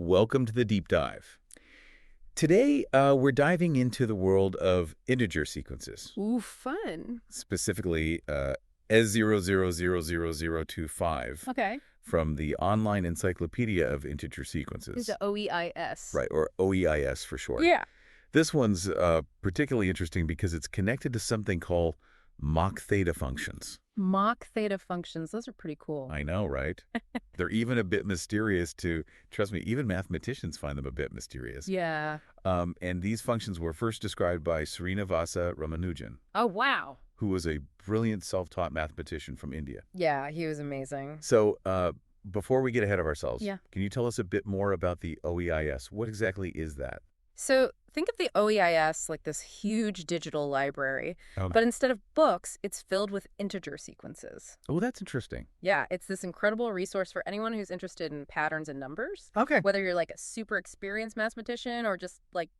welcome to the deep dive. Today, we're diving into the world of integer sequences, Ooh, fun. specifically A00000025 Okay. from the Online Encyclopedia of Integer Sequences. It's the OEIS. Right, or OEIS for short. Yeah. This one's particularly interesting because it's connected to something called Mach theta functions. Mach theta functions. Those are pretty cool. I know, right? They're even a bit mysterious trust me, even mathematicians find them a bit mysterious. Yeah. And these functions were first described by Srinivasa Ramanujan, Oh, wow. who was a brilliant self-taught mathematician from India. Yeah, he was amazing. So before we get ahead of ourselves, Yeah. can you tell us a bit more about the OEIS? What exactly is that? So think of the OEIS like this huge digital library, Oh, but instead of books, it's filled with integer sequences. oh, that's interesting. Yeah, it's this incredible resource for anyone who's interested in patterns and numbers. Okay. Whether you're like a super experienced mathematician or just like,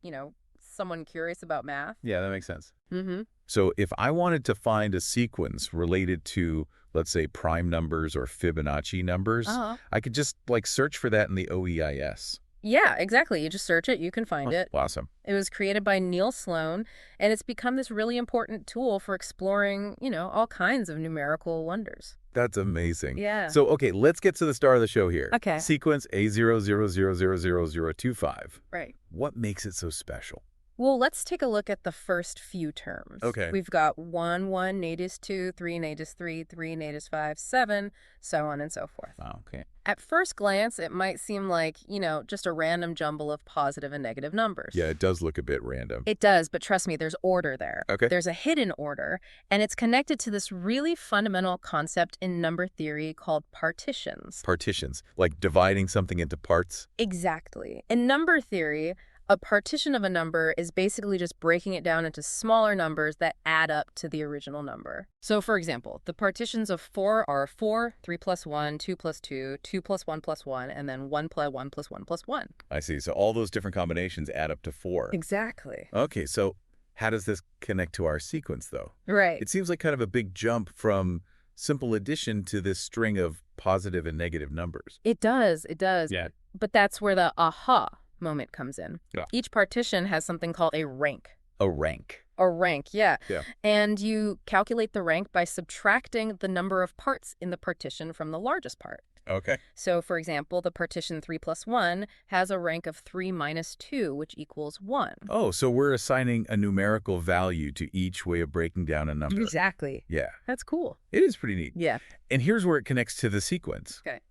someone curious about math. Yeah, that makes sense. Mm-hmm. So if I wanted to find a sequence related to, let's say, prime numbers or Fibonacci numbers, Uh-huh. I could just search for that in the OEIS. Yeah, exactly. You just search it, you can find it. Awesome. It was created by Neil Sloan, and it's become this really important tool for exploring, all kinds of numerical wonders. That's amazing. Yeah. So, okay, let's get to the star of the show here. Okay. Sequence A00000025. Right. What makes it so special? Well, let's take a look at the first few terms. Okay. We've got 1, 1, natus 2, 3, natus 3, 3, natus 5, 7, so on and so forth. Oh, okay. At first glance, it might seem like, just a random jumble of positive and negative numbers. Yeah, it does look a bit random. It does, but trust me, there's order there. Okay. There's a hidden order, and it's connected to this really fundamental concept in number theory called partitions. Partitions, like dividing something into parts. Exactly. In number theory, a partition of a number is basically just breaking it down into smaller numbers that add up to the original number. So, for example, the partitions of 4 are 4, 3 plus 1, 2 plus 2, 2 plus 1 plus 1, and then 1 plus 1 plus 1 plus 1. I see. So all those different combinations add up to 4. Exactly. Okay, so how does this connect to our sequence, though? Right. It seems like kind of a big jump from simple addition to this string of positive and negative numbers. It does. It does. Yeah. But that's where the aha moment comes in. Yeah. Each partition has something called a rank. A rank. A rank, yeah. Yeah. And you calculate the rank by subtracting the number of parts in the partition from the largest part. Okay. So, for example, the partition 3 plus 1 has a rank of 3 minus 2, which equals 1. Oh, so we're assigning a numerical value to each way of breaking down a number. Exactly. Yeah. That's cool. It is pretty neat. Yeah. And here's where it connects to the sequence. Okay.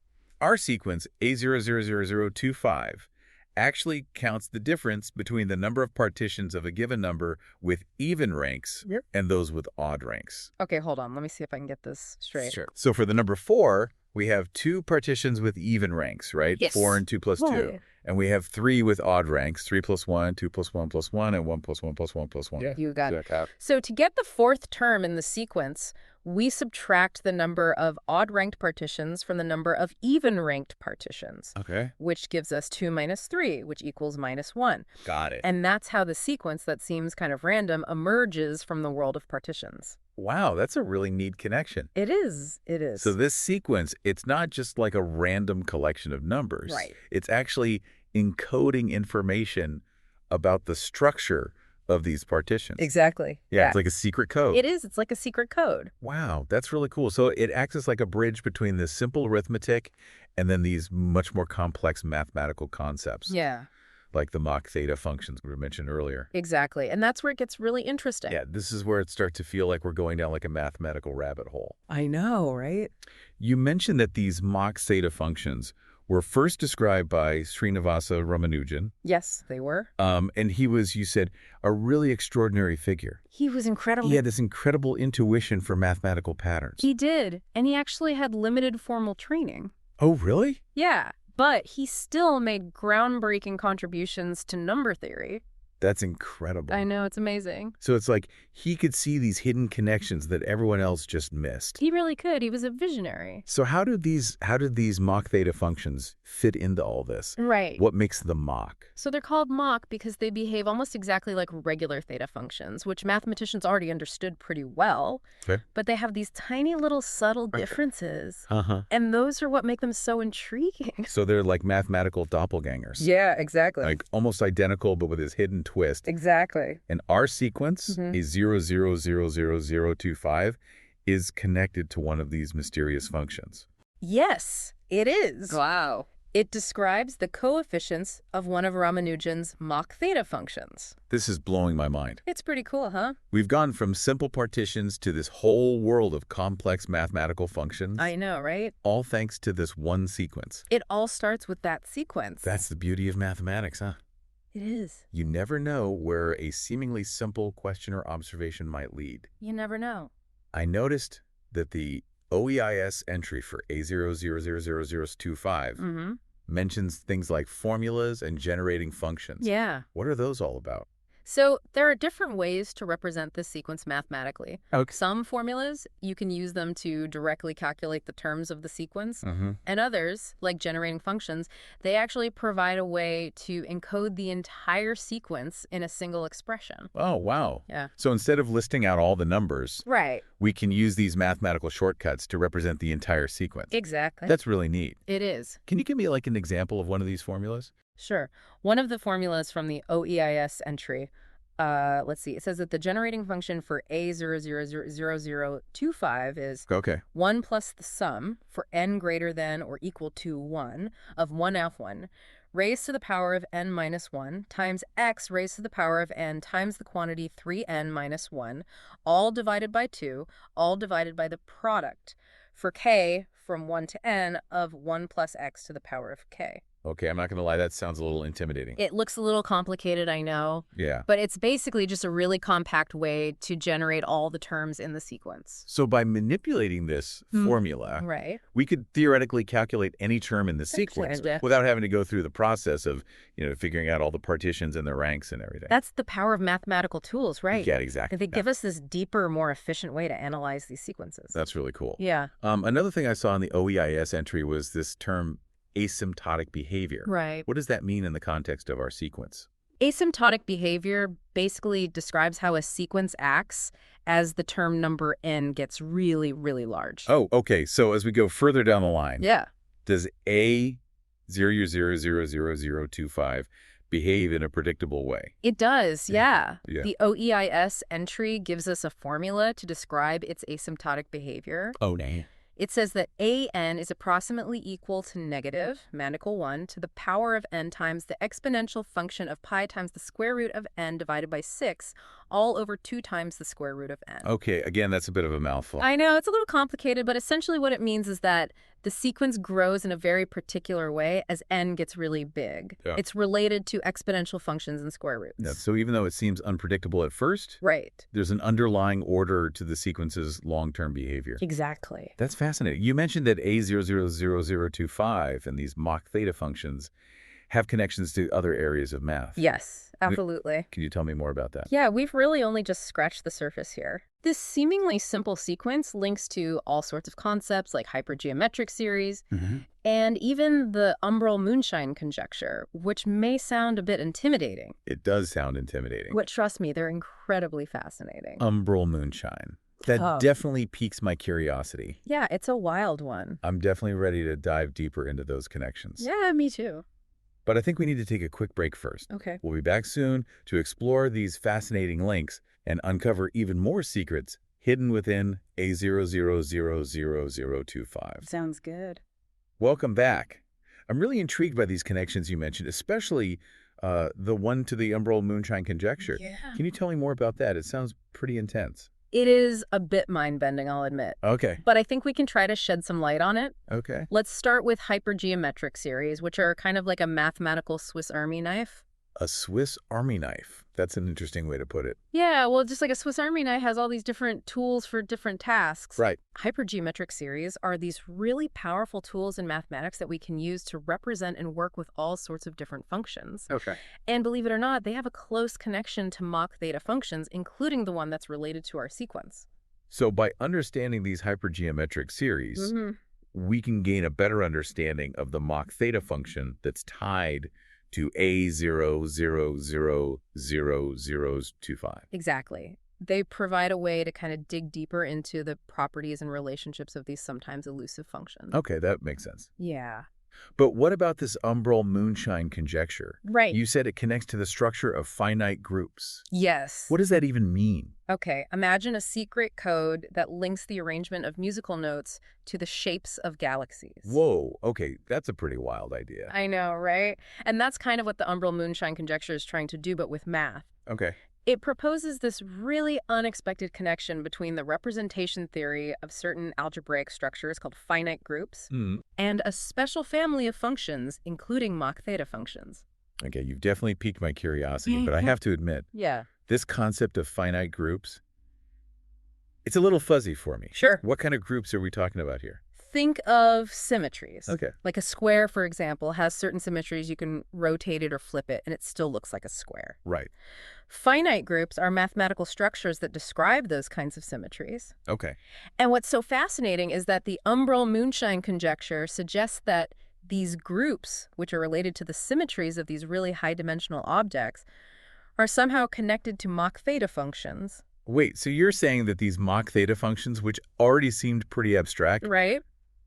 Our sequence, A000025, actually counts the difference between the number of partitions of a given number with even ranks and those with odd ranks. Okay, hold on. Let me see if I can get this straight. Sure. So for the number 4, we have 2 partitions with even ranks, right? Yes. 4 and 2 plus 2. Right. And we have 3 with odd ranks, 3 plus 1, 2 plus 1 plus 1, and 1 plus 1 plus 1 plus 1. Yeah. You got it. it. So to get the fourth term in the sequence, we subtract the number of odd-ranked partitions from the number of even-ranked partitions, Okay. which gives us 2 minus 3, which equals minus 1. Got it. And that's how the sequence that seems kind of random emerges from the world of partitions. Wow, that's a really neat connection. It is. It is. So this sequence, it's not just like a random collection of numbers. Right. It's actually encoding information about the structure of these partitions. Exactly. Yeah, it's like a secret code. It is. It's like a secret code. Wow, that's really cool. So it acts as like a bridge between this simple arithmetic and then these much more complex mathematical concepts. Yeah, Like the Mach theta functions we mentioned earlier. exactly. And that's where it gets really interesting. Yeah, this is where it starts to feel like we're going down like a mathematical rabbit hole. I know, right? You mentioned that these Mach theta functions were first described by Srinivasa Ramanujan. Yes, they were. And he was, you said, a really extraordinary figure. He was incredible. He had this incredible intuition for mathematical patterns. He did. And he actually had limited formal training. Oh, really? Yeah, but he still made groundbreaking contributions to number theory. That's incredible. I know, it's amazing. So it's like he could see these hidden connections that everyone else just missed. He really could. He was a visionary. So how did these Mach theta functions fit into all this? Right. What makes them Mach? So they're called Mach because they behave almost exactly like regular theta functions, which mathematicians already understood pretty well. Okay. But they have these tiny little subtle differences. Uh-huh. And those are what make them so intriguing. So they're like mathematical doppelgangers. Yeah, exactly. Like almost identical, but with this hidden twist. Exactly. And our sequence, A00000025, is connected to one of these mysterious functions. Yes, it is. Wow. It describes the coefficients of one of Ramanujan's Mach theta functions. This is blowing my mind. It's pretty cool, huh? We've gone from simple partitions to this whole world of complex mathematical functions. I know, right? All thanks to this one sequence. It all starts with that sequence. That's the beauty of mathematics, huh? It is. You never know where a seemingly simple question or observation might lead. You never know. I noticed that the OEIS entry for A000025 mentions things like formulas and generating functions. Yeah. What are those all about? So there are different ways to represent this sequence mathematically. Okay. Some formulas, you can use them to directly calculate the terms of the sequence. And others, like generating functions, they actually provide a way to encode the entire sequence in a single expression. Oh, wow. Yeah. So instead of listing out all the numbers, Right. we can use these mathematical shortcuts to represent the entire sequence. Exactly. That's really neat. It is. Can you give me like an example of one of these formulas? Sure. One of the formulas from the OEIS entry, let's see, it says that the generating function for A000025 is Okay. 1 plus the sum for n greater than or equal to 1 of 1f1 raised to the power of n minus 1 times x raised to the power of n times the quantity 3n minus 1, all divided by 2, all divided by the product for k from 1 to n of 1 plus x to the power of k. Okay, I'm not going to lie, that sounds a little intimidating. It looks a little complicated, I know. Yeah. But it's basically just a really compact way to generate all the terms in the sequence. So by manipulating this formula, Right. we could theoretically calculate any term in the sequence without having to go through the process of, figuring out all the partitions and the ranks and everything. That's the power of mathematical tools, right? Yeah, exactly. They give us this deeper, more efficient way to analyze these sequences. That's really cool. Yeah. Another thing I saw in the OEIS entry was this term asymptotic behavior. Right. What does that mean in the context of our sequence? Asymptotic behavior basically describes how a sequence acts as the term number n gets really, really large. Oh, okay. So as we go further down the line, Yeah. does A00000025 behave in a predictable way? It does, yeah. Yeah. The OEIS entry gives us a formula to describe its asymptotic behavior. Oh, no. It says that an is approximately equal to negative, manical 1, to the power of n times the exponential function of pi times the square root of n divided by 6, all over 2 times the square root of n. Okay, again, that's a bit of a mouthful. I know, it's a little complicated, but essentially what it means is that the sequence grows in a very particular way as n gets really big. Yeah. It's related to exponential functions and square roots. Yeah, so even though it seems unpredictable at first, Right. there's an underlying order to the sequence's long-term behavior. Exactly. That's fascinating. You mentioned that A000025 and these Mach theta functions have connections to other areas of math. Yes, absolutely. Can you tell me more about that? Yeah, we've really only just scratched the surface here. This seemingly simple sequence links to all sorts of concepts like hypergeometric series and even the umbral-moonshine conjecture, which may sound a bit intimidating. It does sound intimidating. But trust me, they're incredibly fascinating. Umbral moonshine. That definitely piques my curiosity. Yeah, it's a wild one. I'm definitely ready to dive deeper into those connections. Yeah, me too. But I think we need to take a quick break first. Okay. We'll be back soon to explore these fascinating links and uncover even more secrets hidden within A00000025. Sounds good. Welcome back. I'm really intrigued by these connections you mentioned, especially the one to the umbral moonshine conjecture. Yeah. Can you tell me more about that? It sounds pretty intense. It is a bit mind-bending, I'll admit. Okay. But I think we can try to shed some light on it. Okay. Let's start with hypergeometric series, which are kind of like a mathematical Swiss Army knife. A Swiss Army knife. That's an interesting way to put it. Yeah, well, just like a Swiss Army knife has all these different tools for different tasks. Right. Hypergeometric series are these really powerful tools in mathematics that we can use to represent and work with all sorts of different functions. Okay. And believe it or not, they have a close connection to Mach theta functions, including the one that's related to our sequence. So by understanding these hypergeometric series, we can gain a better understanding of the Mach theta function that's tied to A00000025. Exactly. They provide a way to kind of dig deeper into the properties and relationships of these sometimes elusive functions. Okay, that makes sense. Yeah. But what about this umbral-moonshine conjecture? Right. You said it connects to the structure of finite groups. Yes. What does that even mean? Okay, imagine a secret code that links the arrangement of musical notes to the shapes of galaxies. Whoa, okay, that's a pretty wild idea. I know, right? And that's kind of what the umbral-moonshine conjecture is trying to do, but with math. Okay. It proposes this really unexpected connection between the representation theory of certain algebraic structures called finite groups and a special family of functions, including Mach theta functions. Okay, you've definitely piqued my curiosity, but I have to admit, Yeah. this concept of finite groups, it's a little fuzzy for me. Sure. What kind of groups are we talking about here? Think of symmetries. Okay. Like a square, for example, has certain symmetries. You can rotate it or flip it, and it still looks like a square. Right. Finite groups are mathematical structures that describe those kinds of symmetries. Okay. And what's so fascinating is that the umbral-moonshine conjecture suggests that these groups, which are related to the symmetries of these really high-dimensional objects, are somehow connected to Mach theta functions. Wait, so you're saying that these Mach theta functions, which already seemed pretty abstract, Right?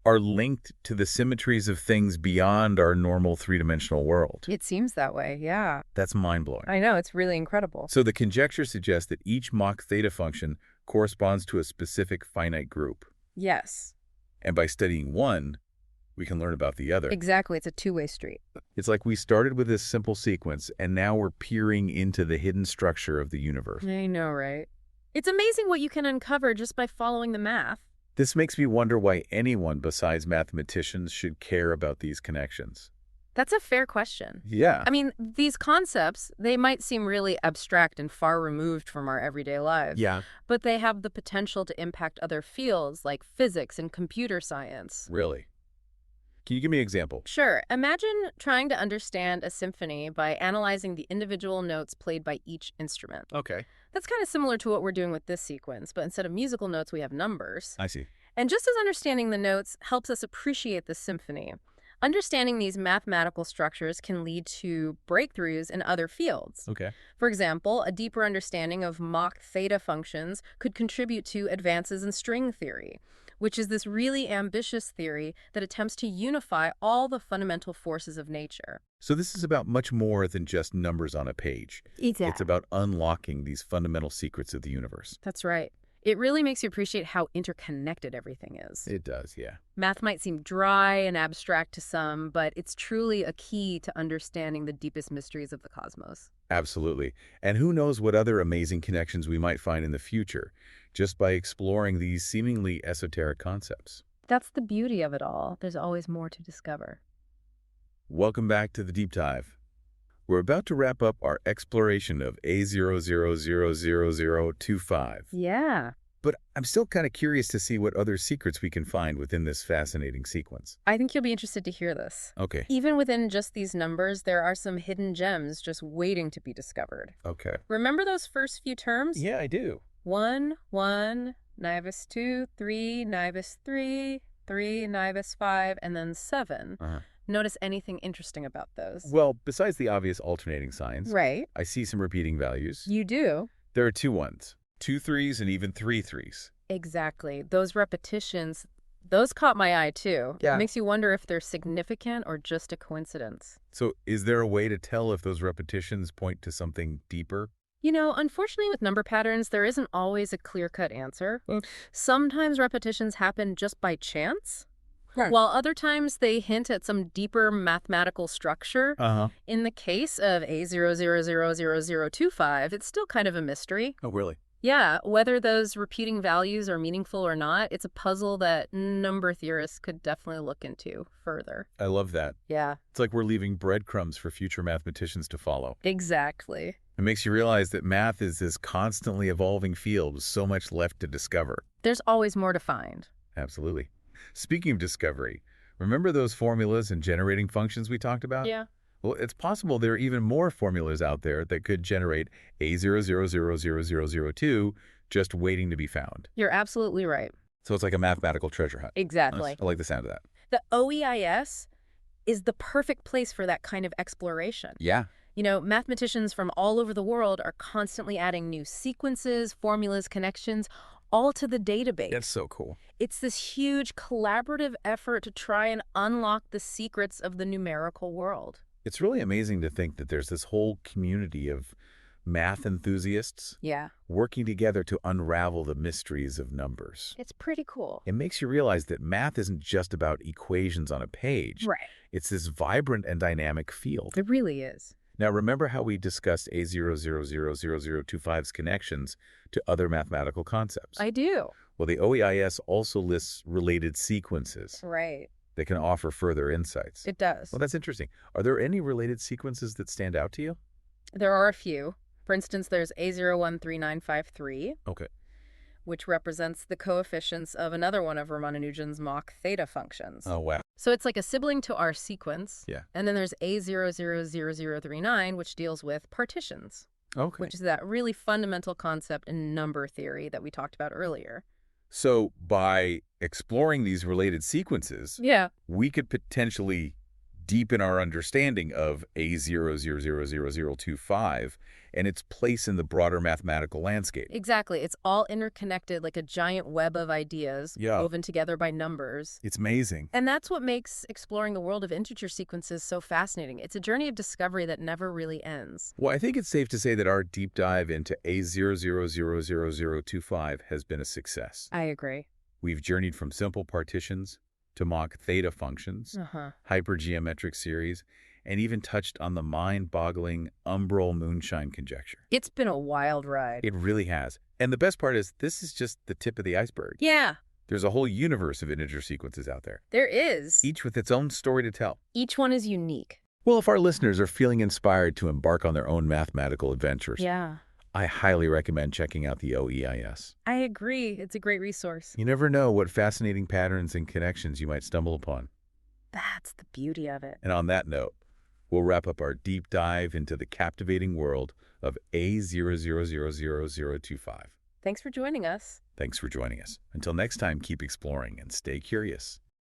are linked to the symmetries of things beyond our normal three-dimensional world? It seems that way, yeah. That's mind-blowing. I know, it's really incredible. So the conjecture suggests that each Mach theta function corresponds to a specific finite group. Yes. And by studying one, we can learn about the other. Exactly, it's a two-way street. It's like we started with this simple sequence, and now we're peering into the hidden structure of the universe. I know, right? It's amazing what you can uncover just by following the math. This makes me wonder why anyone besides mathematicians should care about these connections. That's a fair question. Yeah. I mean, these concepts, they might seem really abstract and far removed from our everyday lives. Yeah. But they have the potential to impact other fields like physics and computer science. Really? Can you give me an example? Sure. Imagine trying to understand a symphony by analyzing the individual notes played by each instrument. Okay. That's kind of similar to what we're doing with this sequence, but instead of musical notes, we have numbers. I see. And just as understanding the notes helps us appreciate the symphony, understanding these mathematical structures can lead to breakthroughs in other fields. Okay. For example, a deeper understanding of Mach theta functions could contribute to advances in string theory, which is this really ambitious theory that attempts to unify all the fundamental forces of nature. So this is about much more than just numbers on a page. Exactly. It's about unlocking these fundamental secrets of the universe. That's right. It really makes you appreciate how interconnected everything is. It does, yeah. Math might seem dry and abstract to some, but it's truly a key to understanding the deepest mysteries of the cosmos. Absolutely. And who knows what other amazing connections we might find in the future, just by exploring these seemingly esoteric concepts. That's the beauty of it all. There's always more to discover. Welcome back to the Deep Dive. We're about to wrap up our exploration of A00000025. Yeah. But I'm still kind of curious to see what other secrets we can find within this fascinating sequence. I think you'll be interested to hear this. Okay. Even within just these numbers, there are some hidden gems just waiting to be discovered. Okay. Remember those first few terms? Yeah, I do. 1, 1, nibus 2, 3, nibus 3, 3, nibus 5, and then 7. Notice anything interesting about those? Well, besides the obvious alternating signs, Right. I see some repeating values. You do? There are 2 1s, 2 3s, and even 3 3s. Exactly. Those repetitions, those caught my eye too. Yeah. It makes you wonder if they're significant or just a coincidence. So is there a way to tell if those repetitions point to something deeper? You know, unfortunately with number patterns, there isn't always a clear-cut answer. Sometimes repetitions happen just by chance, while other times they hint at some deeper mathematical structure. In the case of A00000025, it's still kind of a mystery. Oh, really? Yeah, whether those repeating values are meaningful or not, it's a puzzle that number theorists could definitely look into further. I love that. Yeah, It's like we're leaving breadcrumbs for future mathematicians to follow. exactly. It makes you realize that math is this constantly evolving field with so much left to discover. There's always more to find. Absolutely. Speaking of discovery, remember those formulas and generating functions we talked about? Yeah. Well, it's possible there are even more formulas out there that could generate A00000002 just waiting to be found. You're absolutely right. So it's like a mathematical treasure hunt. Exactly. I like the sound of that. The OEIS is the perfect place for that kind of exploration. Yeah. You know, mathematicians from all over the world are constantly adding new sequences, formulas, connections, all to the database. That's so cool. It's this huge collaborative effort to try and unlock the secrets of the numerical world. It's really amazing to think that there's this whole community of math enthusiasts Yeah. working together to unravel the mysteries of numbers. It's pretty cool. It makes you realize that math isn't just about equations on a page. Right. It's this vibrant and dynamic field. It really is. Now, remember how we discussed A00000025's connections to other mathematical concepts? I do. Well, the OEIS also lists related sequences Right. that can offer further insights. It does. Well, that's interesting. Are there any related sequences that stand out to you? There are a few. For instance, there's A013953, Okay. which represents the coefficients of another one of Ramanujan's Mach theta functions. Oh, wow. So it's like a sibling to our sequence. Yeah. And then there's A000039, which deals with partitions, Okay. which is that really fundamental concept in number theory that we talked about earlier. So by exploring these related sequences, Yeah. we could potentially deepen our understanding of A00000025 and its place in the broader mathematical landscape. Exactly. It's all interconnected like a giant web of ideas woven together by numbers. It's amazing. And that's what makes exploring the world of integer sequences so fascinating. It's a journey of discovery that never really ends. Well, I think it's safe to say that our deep dive into A00000025 has been a success. I agree. We've journeyed from simple partitions to Mach theta functions, hypergeometric series, and even touched on the mind-boggling umbral moonshine conjecture. It's been a wild ride. It really has. And the best part is, this is just the tip of the iceberg. Yeah, There's a whole universe of integer sequences out there, there is. each with its own story to tell. Each one is unique. Well, if our listeners are feeling inspired to embark on their own mathematical adventures, Yeah, I highly recommend checking out the OEIS. I agree. It's a great resource. You never know what fascinating patterns and connections you might stumble upon. That's the beauty of it. And on that note, we'll wrap up our deep dive into the captivating world of A00000025. Thanks for joining us. Thanks for joining us. Until next time, keep exploring and stay curious.